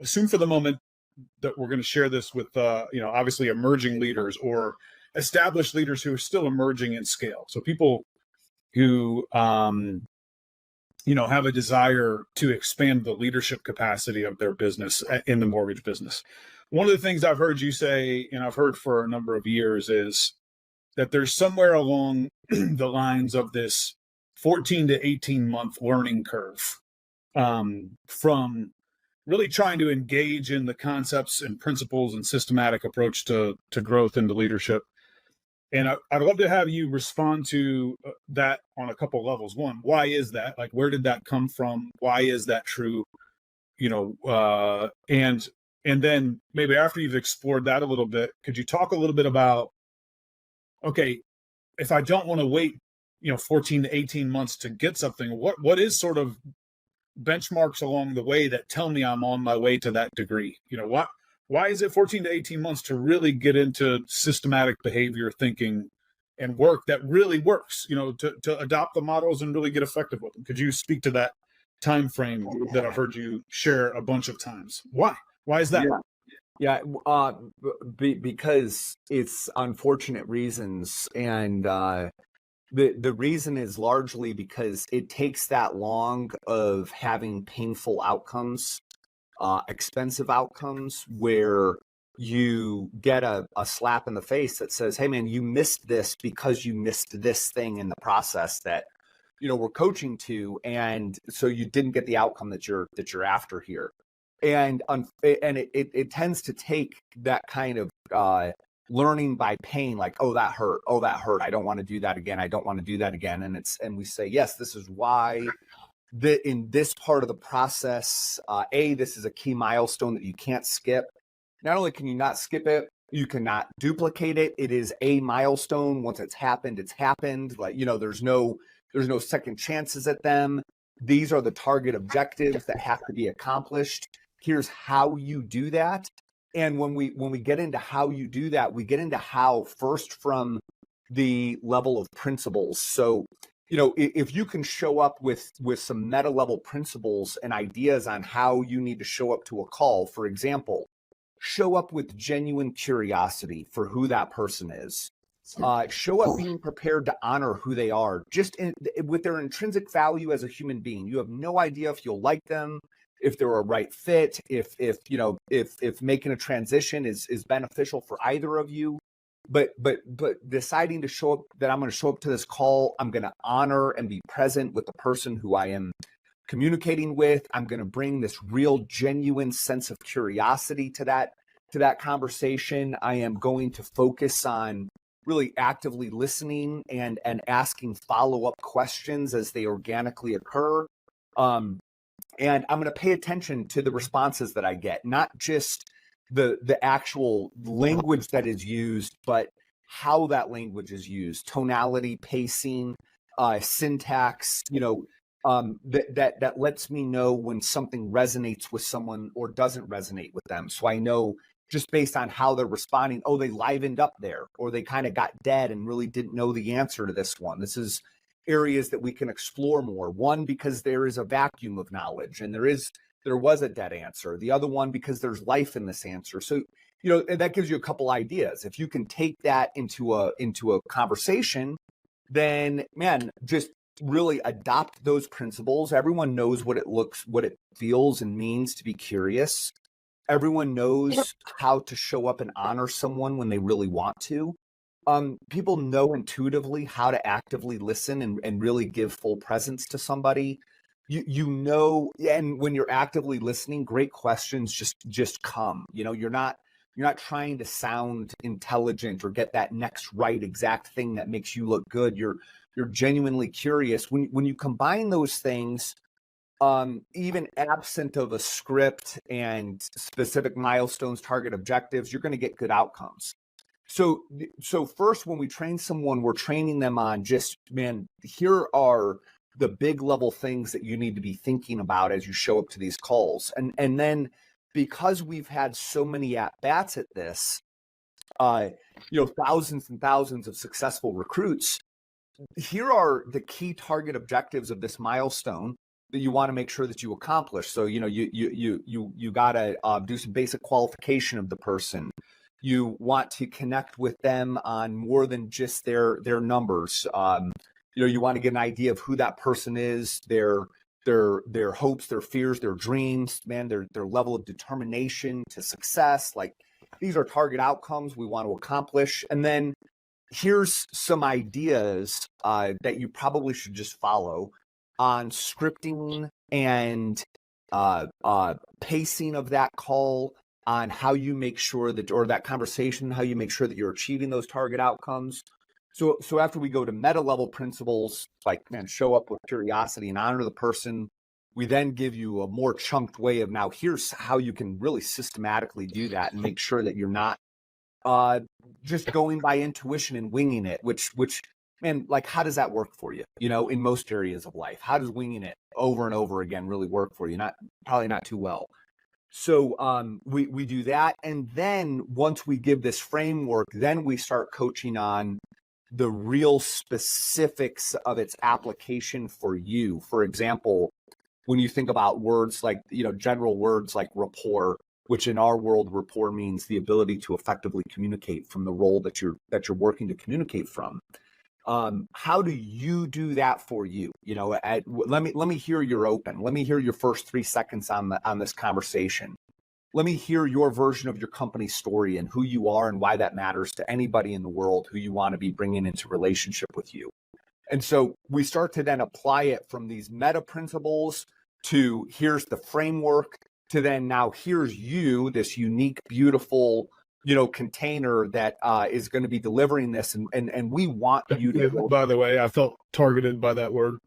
assume for the moment that we're going to share this with, obviously emerging leaders or established leaders who are still emerging in scale. So people who, have a desire to expand the leadership capacity of their business in the mortgage business. One of the things I've heard you say, and I've heard for a number of years, is that there's somewhere along the lines of this 14 to 18 month learning curve from really trying to engage in the concepts and principles and systematic approach to growth and to leadership. And I'd love to have you respond to that on a couple levels. One, why is that? Like, where did that come from? Why is that true? And then maybe after you've explored that a little bit, could you talk a little bit about, okay, if I don't want to wait, 14 to 18 months to get something, what is sort of benchmarks along the way that tell me I'm on my way to that degree? Why is it 14 to 18 months to really get into systematic behavior thinking and work that really works, to adopt the models and really get effective with them? Could you speak to that time frame that I've heard you share a bunch of times? Why is that? Yeah, because it's unfortunate reasons. And the reason is largely because it takes that long of having painful outcomes, expensive outcomes, where you get a slap in the face that says, hey man, you missed this because you missed this thing in the process that, we're coaching to. And so you didn't get the outcome that you're after here. And it tends to take that kind of learning by pain, like, oh, that hurt. I don't want to do that again. And we say, yes, this is why in this part of the process, this is a key milestone that you can't skip. Not only can you not skip it, you cannot duplicate it. It is a milestone. Once it's happened, it's happened. Like, there's no second chances at them. These are the target objectives that have to be accomplished. Here's how you do that. And when we get into how you do that, we get into how first from the level of principles. So, if you can show up with some meta level principles and ideas on how you need to show up to a call, for example, show up with genuine curiosity for who that person is. Show up being prepared to honor who they are, just with their intrinsic value as a human being. You have no idea if you'll like them, if they're a right fit, if making a transition is beneficial for either of you. But deciding to show up, that I'm going to show up to this call, I'm going to honor and be present with the person who I am communicating with. I'm going to bring this real genuine sense of curiosity to that conversation. I am going to focus on really actively listening and asking follow-up questions as they organically occur. And I'm going to pay attention to the responses that I get, not just the actual language that is used, but how that language is used, tonality, pacing, syntax, that lets me know when something resonates with someone or doesn't resonate with them. So I know just based on how they're responding, oh, they livened up there, or they kind of got dead and really didn't know the answer to this one. This is areas that we can explore more. One, because there is a vacuum of knowledge and there was a dead answer. The other one, because there's life in this answer. So, that gives you a couple ideas. If you can take that into a conversation, then man, just really adopt those principles. Everyone knows what it feels and means to be curious. Everyone knows how to show up and honor someone when they really want to. People know intuitively how to actively listen and really give full presence to somebody. And when you're actively listening, great questions just come. You're not trying to sound intelligent or get that next right exact thing that makes you look good. You're genuinely curious. When you combine those things, even absent of a script and specific milestones, target objectives, you're going to get good outcomes. So first, when we train someone, we're training them on just, man, here are the big level things that you need to be thinking about as you show up to these calls. And then because we've had so many at-bats at this, thousands and thousands of successful recruits, here are the key target objectives of this milestone. that you want to make sure that you accomplish. So, you got to do some basic qualification of the person. You want to connect with them on more than just their numbers. You want to get an idea of who that person is, their hopes, their fears, their dreams, man, their level of determination to success. Like, these are target outcomes we want to accomplish. And then here's some ideas that you probably should just follow on scripting and pacing of that call, on how you make sure that, or that conversation, how you make sure that you're achieving those target outcomes. So after we go to meta level principles, like, man, show up with curiosity and honor the person, we then give you a more chunked way of, now here's how you can really systematically do that and make sure that you're not just going by intuition and winging it, which, man, like, how does that work for you? In most areas of life, how does winging it over and over again really work for you? Probably not too well. So we do that. And then once we give this framework, then we start coaching on the real specifics of its application for you. For example, when you think about words like, general words like rapport, which in our world, rapport means the ability to effectively communicate from the role that you're working to communicate from. How do you do that for you? Let me hear you're open. Let me hear your first 3 seconds on this conversation. Let me hear your version of your company story and who you are and why that matters to anybody in the world who you want to be bringing into relationship with you. And so we start to then apply it from these meta principles to, here's the framework, to then, now here's you, this unique, beautiful, container that is going to be delivering this. And we want you to. By the way, I felt targeted by that word.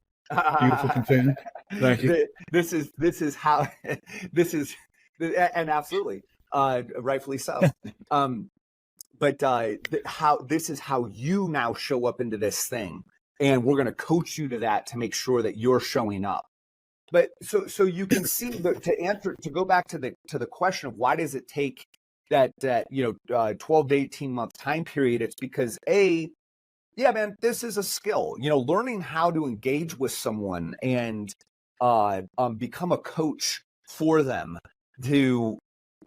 Beautiful container. Thank you. This is how, and absolutely, rightfully so. But this is how you now show up into this thing. And we're going to coach you to that to make sure that you're showing up. But so you can see, to go back to the question of why does it take that 12 to 18 month time period, it's because man, this is a skill. Learning how to engage with someone and become a coach for them, to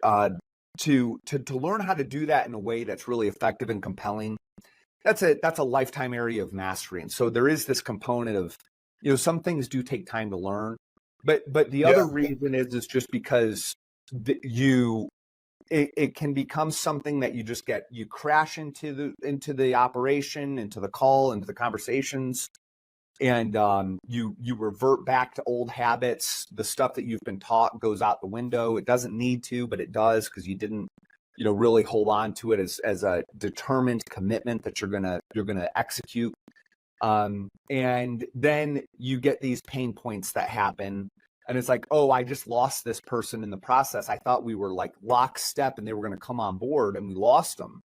learn how to do that in a way that's really effective and compelling. That's a lifetime area of mastery. And so there is this component of, some things do take time to learn, but the other reason is just because it can become something that you crash into the operation, into the call, into the conversations, and you revert back to old habits. The stuff that you've been taught goes out the window. It doesn't need to, but it does, because you didn't really hold on to it as a determined commitment that you're gonna execute. And then you get these pain points that happen, and it's like, oh, I just lost this person in the process. I thought we were like lockstep and they were going to come on board, and we lost them.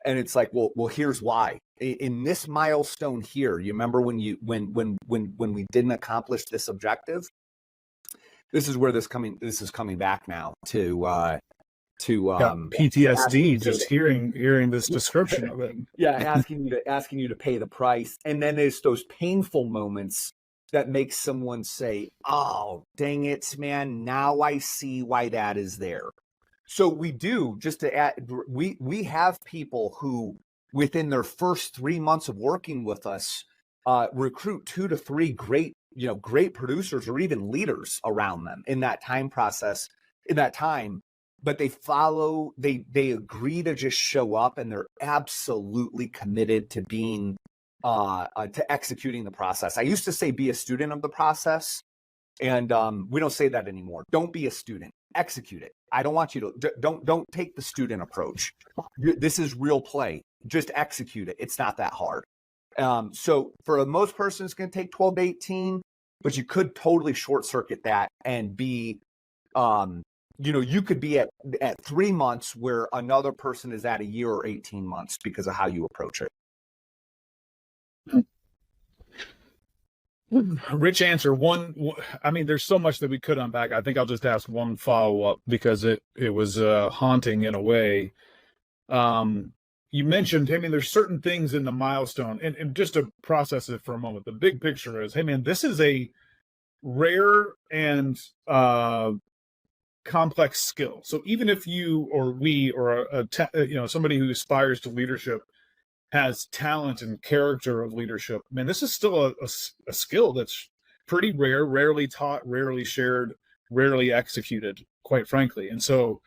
And it's like, well, here's why. In this milestone here, you remember when we didn't accomplish this objective? This is where this is coming back now to PTSD, just hearing this description of it. Yeah, asking you to pay the price. And then there's those painful moments that make someone say, oh, dang it, man, now I see why that is there. So we do, just to add, we have people who, within their first 3 months of working with us, recruit 2 to 3 great producers or even leaders around them in that time process, but they agree to just show up, and they're absolutely committed to being to executing the process. I used to say be a student of the process, and we don't say that anymore. Don't be a student, execute it. I don't want you to don't take the student approach. This is real play. Just execute it. It's not that hard. So for most persons, it's going to take 12 to 18, but you could totally short circuit that and be you could be at 3 months where another person is at a year or 18 months because of how you approach it. Rich answer. There's so much that we could unpack. I think I'll just ask one follow-up because it was haunting in a way. You mentioned, hey man, there's certain things in the milestone, and just to process it for a moment, the big picture is, hey man, this is a rare and complex skill. So even if you or we or somebody who aspires to leadership has talent and character of leadership, man, this is still a skill that's pretty rare, rarely taught, rarely shared, rarely executed, quite frankly. And so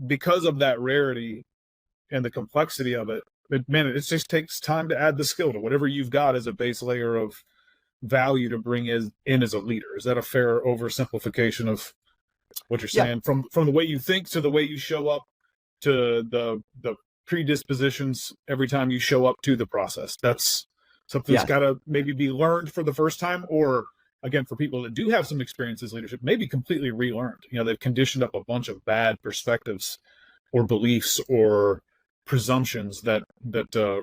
because of that rarity and the complexity of it, it just takes time to add the skill to whatever you've got as a base layer of value to bring in as a leader. Is that a fair oversimplification of what you're Yeah. saying? From the way you think to the way you show up to the predispositions every time you show up to the process. That's something that's got to maybe be learned for the first time, or again, for people that do have some experience as leadership, maybe completely relearned. They've conditioned up a bunch of bad perspectives or beliefs or presumptions that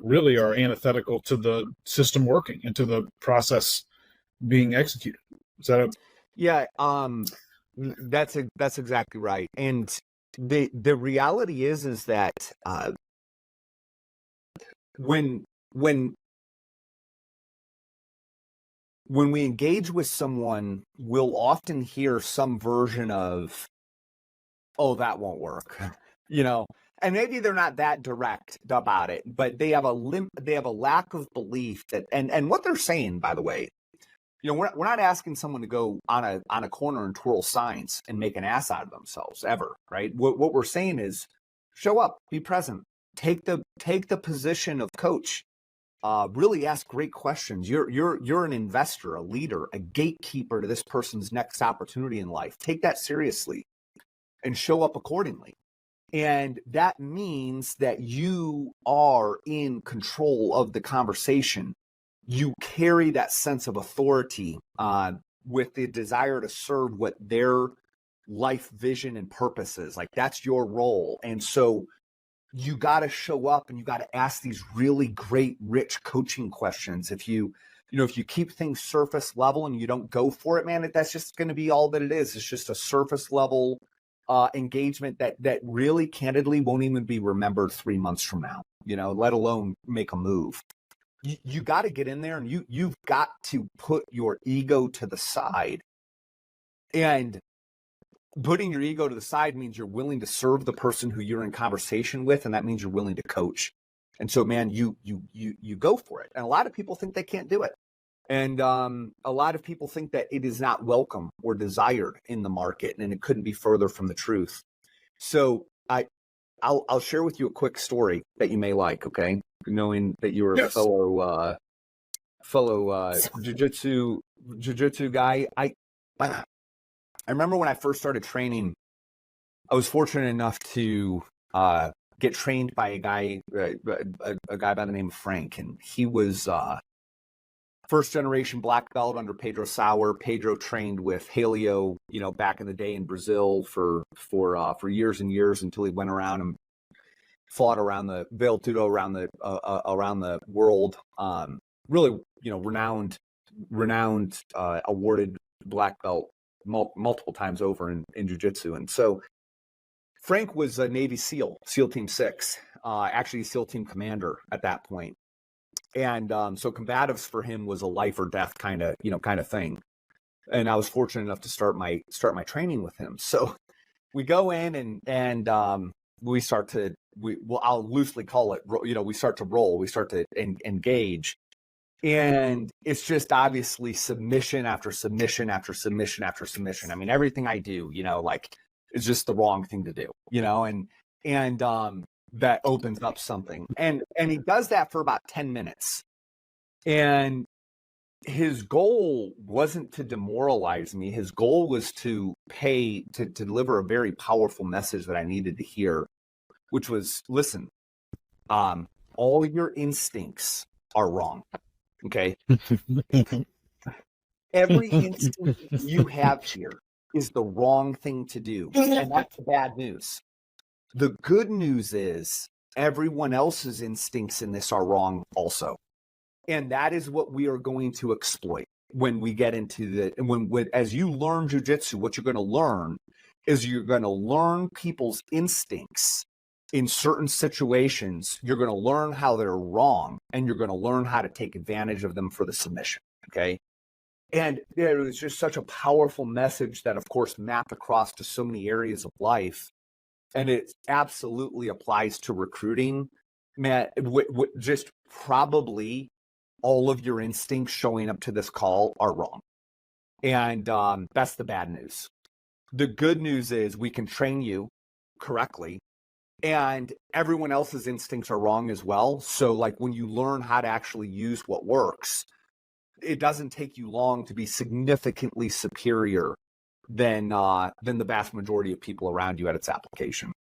really are antithetical to the system working and to the process being executed. Is that a Yeah, that's exactly right. And the reality is that when we engage with someone, we'll often hear some version of, "Oh, that won't work," and maybe they're not that direct about it, but they have a lack of belief that, and what they're saying, by the way. We're not asking someone to go on a corner and twirl signs and make an ass out of themselves ever, right? What we're saying is, show up, be present, take the position of coach, really ask great questions. You're an investor, a leader, a gatekeeper to this person's next opportunity in life. Take that seriously and show up accordingly. And that means that you are in control of the conversation. You carry that sense of authority with the desire to serve what their life vision and purpose is. Like, that's your role. And so you got to show up and you got to ask these really great, rich coaching questions. If you keep things surface level and you don't go for it, man, that's just going to be all that it is. It's just a surface level engagement that really candidly won't even be remembered 3 months from now, let alone make a move. You got to get in there, and you've got to put your ego to the side. And putting your ego to the side means you're willing to serve the person who you're in conversation with, and that means you're willing to coach. And so, man, you go for it. And a lot of people think they can't do it. And a lot of people think that it is not welcome or desired in the market, and it couldn't be further from the truth. So I'll share with you a quick story that you may like, okay? Knowing that you were a fellow jiu-jitsu guy. I remember when I first started training, I was fortunate enough to get trained by a guy by the name of Frank, and he was first generation black belt under Pedro Sauer. Pedro trained with Arroyo, back in the day in Brazil for years and years, until he went around and fought around the Vale Tudo around the world. Really, renowned, awarded black belt multiple times over in jiu-jitsu. And so Frank was a Navy SEAL Team 6, actually SEAL Team Commander at that point. And so combatives for him was a life or death kind of thing. And I was fortunate enough to start my training with him. So we go in and we start to, I'll loosely call it, we start to roll, we start to engage. And it's just obviously submission after submission after submission after submission. I mean, everything I do, it's just the wrong thing to do, and that opens up something. And he does that for about 10 minutes. And his goal wasn't to demoralize me. His goal was to deliver a very powerful message that I needed to hear, which was, listen, all your instincts are wrong. Okay. Every instinct you have here is the wrong thing to do. And that's the bad news. The good news is everyone else's instincts in this are wrong also. And that is what we are going to exploit when we get into as you learn jiu-jitsu, what you're going to learn is you're going to learn people's instincts in certain situations. You're going to learn how they're wrong, and you're going to learn how to take advantage of them for the submission. Okay. And it was just such a powerful message that, of course, mapped across to so many areas of life. And it absolutely applies to recruiting. Man, just probably all of your instincts showing up to this call are wrong. And that's the bad news. The good news is we can train you correctly, and everyone else's instincts are wrong as well. So like when you learn how to actually use what works, it doesn't take you long to be significantly superior than the vast majority of people around you at its application.